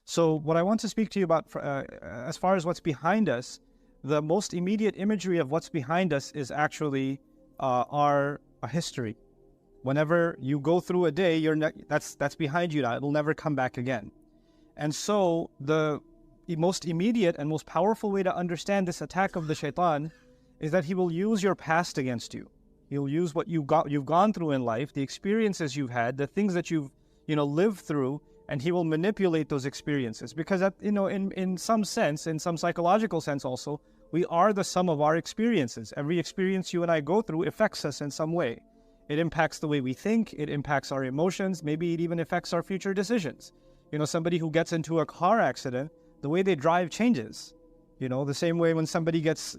So what I want to speak to you about, as far as what's behind us, the most immediate imagery of what's behind us is actually our history. Whenever you go through a day, that's behind you now. It'll never come back again. And so the most immediate and most powerful way to understand this attack of the shaitan is that he will use your past against you. He'll use what you've gone through in life, the experiences you've had, the things that you've lived through, and he will manipulate those experiences. Because in some sense, in some psychological sense also, we are the sum of our experiences. Every experience you and I go through affects us in some way. It impacts the way we think, it impacts our emotions, maybe it even affects our future decisions. Somebody who gets into a car accident, the way they drive changes. The same way when somebody gets,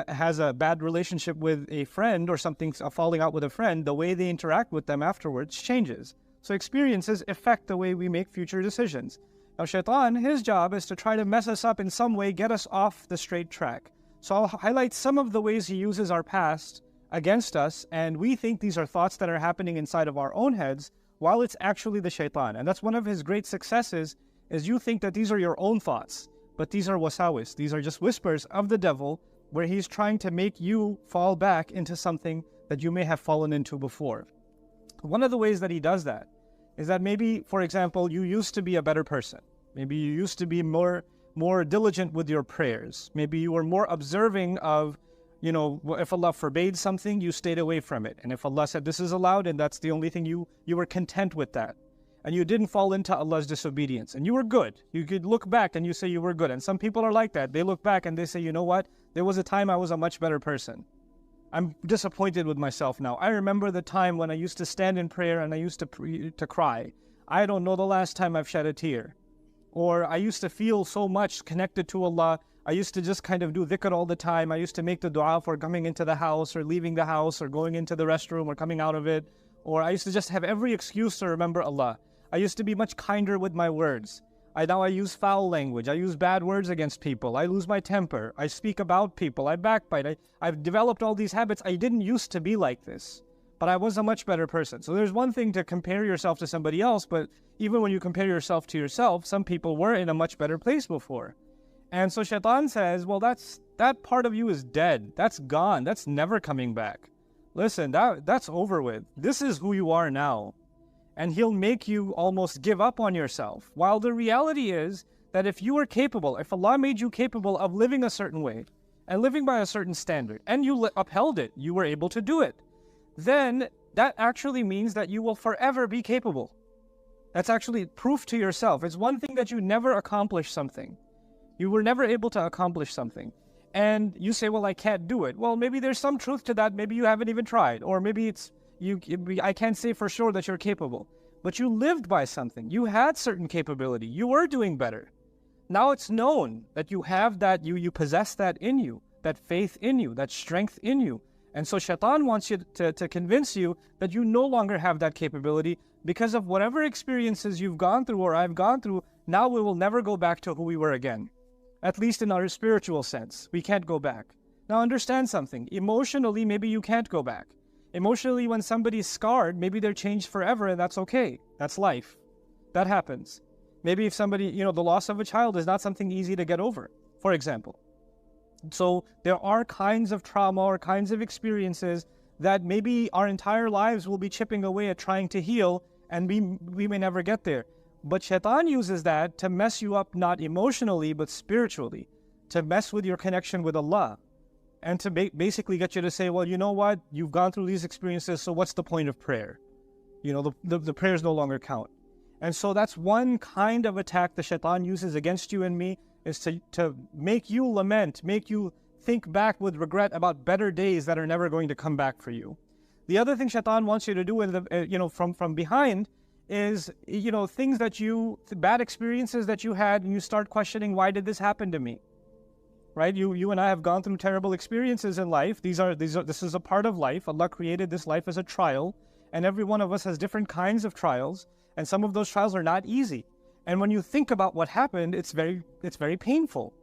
has a bad relationship with a friend or something, a falling out with a friend, the way they interact with them afterwards changes. So experiences affect the way we make future decisions. Now Shaitan, his job is to try to mess us up in some way, get us off the straight track. So I'll highlight some of the ways he uses our past against us, and we think these are thoughts that are happening inside of our own heads, while it's actually the shaitan. And that's one of his great successes, is you think that these are your own thoughts, but these are wasawis. These are just whispers of the devil, where he's trying to make you fall back into something that you may have fallen into before. One of the ways that he does that is that maybe, for example, you used to be a better person. Maybe you used to be more diligent with your prayers. Maybe you were more observing of, if Allah forbade something, you stayed away from it. And if Allah said this is allowed, and that's the only thing, you were content with that. And you didn't fall into Allah's disobedience. And you were good. You could look back and you say you were good. And some people are like that. They look back and they say, you know what? There was a time I was a much better person. I'm disappointed with myself now. I remember the time when I used to stand in prayer and I used to cry. I don't know the last time I've shed a tear. Or I used to feel so much connected to Allah. I used to just kind of do dhikr all the time. I used to make the dua for coming into the house or leaving the house or going into the restroom or coming out of it. Or I used to just have every excuse to remember Allah. I used to be much kinder with my words. Now I use foul language. I use bad words against people. I lose my temper. I speak about people. I backbite. I've developed all these habits. I didn't used to be like this, but I was a much better person. So there's one thing to compare yourself to somebody else, but even when you compare yourself to yourself, some people were in a much better place before. And so Shaitan says, well, that part of you is dead. That's gone. That's never coming back. Listen, that's over with. This is who you are now. And he'll make you almost give up on yourself. While the reality is that if you are capable, if Allah made you capable of living a certain way and living by a certain standard, and you upheld it, you were able to do it, then that actually means that you will forever be capable. That's actually proof to yourself. It's one thing that you never accomplish something. You were never able to accomplish something. And you say, well, I can't do it. Well, maybe there's some truth to that. Maybe you haven't even tried. Or maybe I can't say for sure that you're capable. But you lived by something. You had certain capability. You were doing better. Now it's known that you have that, you possess that in you, that faith in you, that strength in you. And so Shaitan wants you to convince you that you no longer have that capability because of whatever experiences you've gone through or I've gone through. Now we will never go back to who we were again. At least in our spiritual sense, we can't go back. Now understand something. Emotionally, maybe you can't go back. Emotionally, when somebody's scarred, maybe they're changed forever, and that's okay. That's life. That happens. Maybe if somebody, the loss of a child is not something easy to get over, for example. So there are kinds of trauma or kinds of experiences that maybe our entire lives will be chipping away at trying to heal, and we may never get there. But Shaitan uses that to mess you up, not emotionally, but spiritually, to mess with your connection with Allah. And to basically get you to say, well, you know what? You've gone through these experiences, so what's the point of prayer? The prayers no longer count. And so that's one kind of attack the shaitan uses against you and me, is to make you lament, make you think back with regret about better days that are never going to come back for you. The other thing shaitan wants you to do from behind is, things bad experiences that you had, and you start questioning, why did this happen to me? Right? You and I have gone through terrible experiences in life. This is a part of life. Allah created this life as a trial, and every one of us has different kinds of trials, and some of those trials are not easy. And when you think about what happened, it's very painful,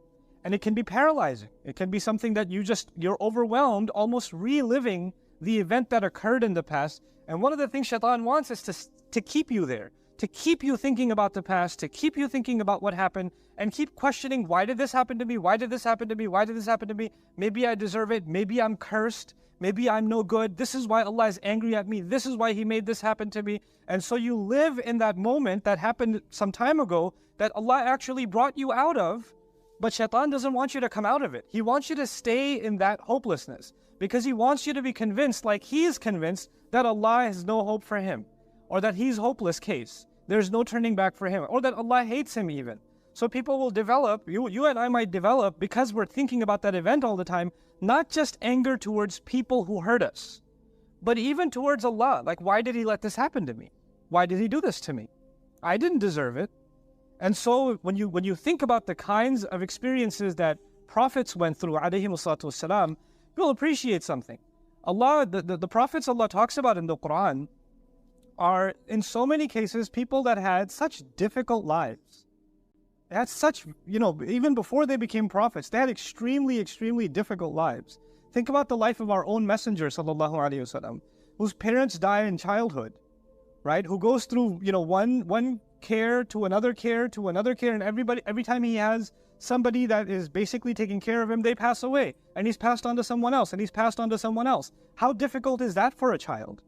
and it can be paralyzing. It can be something that you're overwhelmed, almost reliving the event that occurred in the past. And one of the things Shaitan wants is to keep you there, to keep you thinking about the past, to keep you thinking about what happened, and keep questioning, why did this happen to me? Why did this happen to me? Why did this happen to me? Maybe I deserve it. Maybe I'm cursed. Maybe I'm no good. This is why Allah is angry at me. This is why He made this happen to me. And so you live in that moment that happened some time ago that Allah actually brought you out of, but Shaitan doesn't want you to come out of it. He wants you to stay in that hopelessness because he wants you to be convinced, like he is convinced, that Allah has no hope for him, or that he's hopeless case. There's no turning back for him, or that Allah hates him even. So people will develop, you and I might develop, because we're thinking about that event all the time, not just anger towards people who hurt us, but even towards Allah. Like, why did He let this happen to me? Why did He do this to me? I didn't deserve it. And so when you think about the kinds of experiences that prophets went through, alayhimu salatu wassalam, you'll appreciate something. Allah, the prophets Allah talks about in the Quran are, in so many cases, people that had such difficult lives. They had such, even before they became prophets, they had extremely, extremely difficult lives. Think about the life of our own messenger, sallallahu alaihi wasallam, whose parents die in childhood, right? Who goes through, one care to another care to another care, and every time he has somebody that is basically taking care of him, they pass away, and he's passed on to someone else, and he's passed on to someone else. How difficult is that for a child?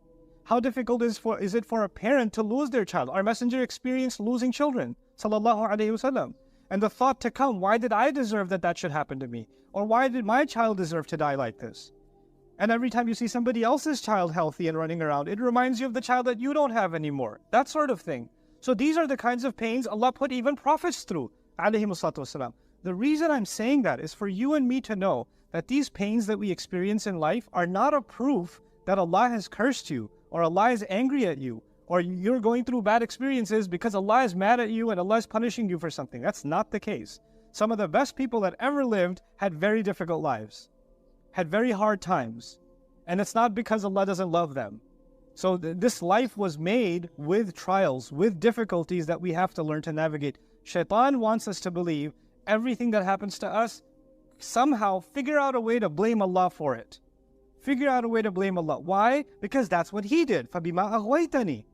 How difficult is it for a parent to lose their child? Our messenger experienced losing children, sallallahu alaihi wasallam. And the thought to come, why did I deserve that should happen to me? Or why did my child deserve to die like this? And every time you see somebody else's child healthy and running around, it reminds you of the child that you don't have anymore. That sort of thing. So these are the kinds of pains Allah put even prophets through, alayhimu salatu wasalam. The reason I'm saying that is for you and me to know that these pains that we experience in life are not a proof that Allah has cursed you, or Allah is angry at you, or you're going through bad experiences because Allah is mad at you and Allah is punishing you for something. That's not the case. Some of the best people that ever lived had very difficult lives, had very hard times. And it's not because Allah doesn't love them. So this life was made with trials, with difficulties that we have to learn to navigate. Shaitan wants us to believe everything that happens to us, somehow figure out a way to blame Allah for it. Figure out a way to blame Allah. Why? Because that's what he did. فَبِمَا أَغْوَيْتَنِي.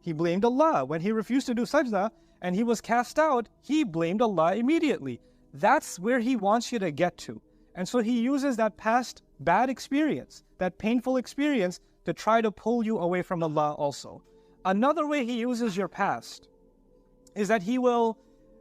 He blamed Allah. When he refused to do sajda and he was cast out, he blamed Allah immediately. That's where he wants you to get to. And so he uses that past bad experience, that painful experience, to try to pull you away from Allah also. Another way he uses your past is that he will,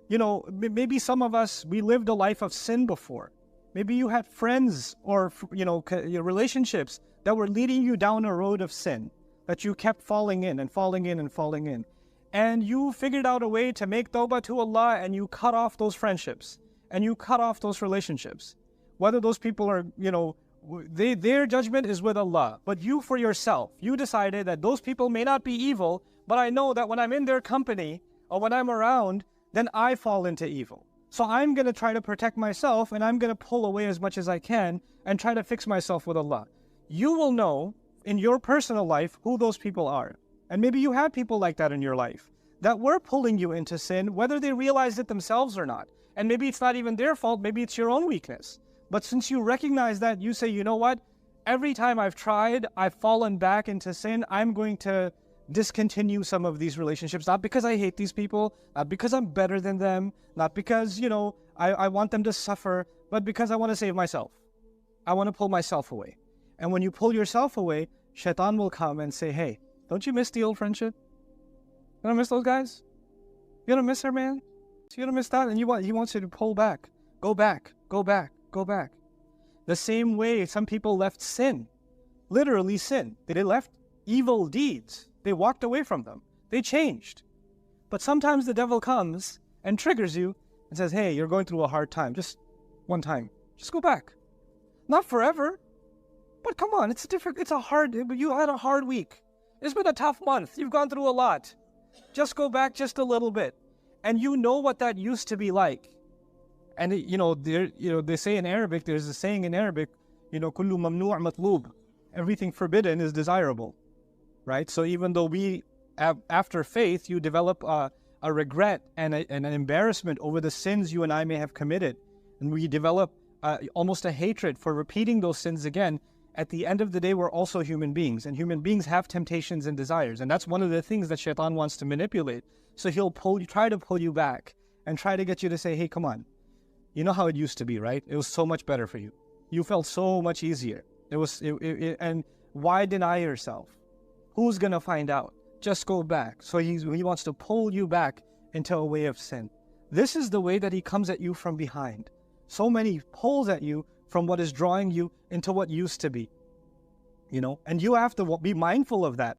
maybe some of us, we lived a life of sin before. Maybe you had friends or, your relationships that were leading you down a road of sin, that you kept falling in and falling in and falling in. And you figured out a way to make tawbah to Allah, and you cut off those friendships and you cut off those relationships. Whether those people are, their judgment is with Allah, but you for yourself, you decided that those people may not be evil, but I know that when I'm in their company or when I'm around, then I fall into evil. So I'm going to try to protect myself, and I'm going to pull away as much as I can and try to fix myself with Allah. You will know in your personal life who those people are. And maybe you had people like that in your life that were pulling you into sin, whether they realized it themselves or not. And maybe it's not even their fault, maybe it's your own weakness. But since you recognize that, you say, you know what? Every time I've tried, I've fallen back into sin. I'm going to discontinue some of these relationships, not because I hate these people, not because I'm better than them, not because, I want them to suffer, but because I want to save myself. I want to pull myself away. And when you pull yourself away, Shaitan will come and say, hey, don't you miss the old friendship? You don't miss those guys? You don't miss her, man? You don't miss that? And he wants you to pull back. Go back. Go back. Go back. The same way some people left sin. Literally sin. They left evil deeds. They walked away from them. They changed. But sometimes the devil comes and triggers you and says, hey, you're going through a hard time. Just one time. Just go back. Not forever. But come on, you had a hard week. It's been a tough month. You've gone through a lot. Just go back just a little bit. And you know what that used to be like. And they say in Arabic, there's a saying in Arabic, kullu mamnu' matlub. Everything forbidden is desirable. Right? So even though after faith, you develop a regret and an embarrassment over the sins you and I may have committed, and we develop almost a hatred for repeating those sins again, at the end of the day, we're also human beings, and human beings have temptations and desires. And that's one of the things that Shaitan wants to manipulate. So he'll try to pull you back and try to get you to say, hey, come on. You know how it used to be, right? It was so much better for you. You felt so much easier. And why deny yourself? Who's going to find out? Just go back. So he wants to pull you back into a way of sin. This is the way that he comes at you from behind. So many pulls at you from what is drawing you into what used to be. And you have to be mindful of that.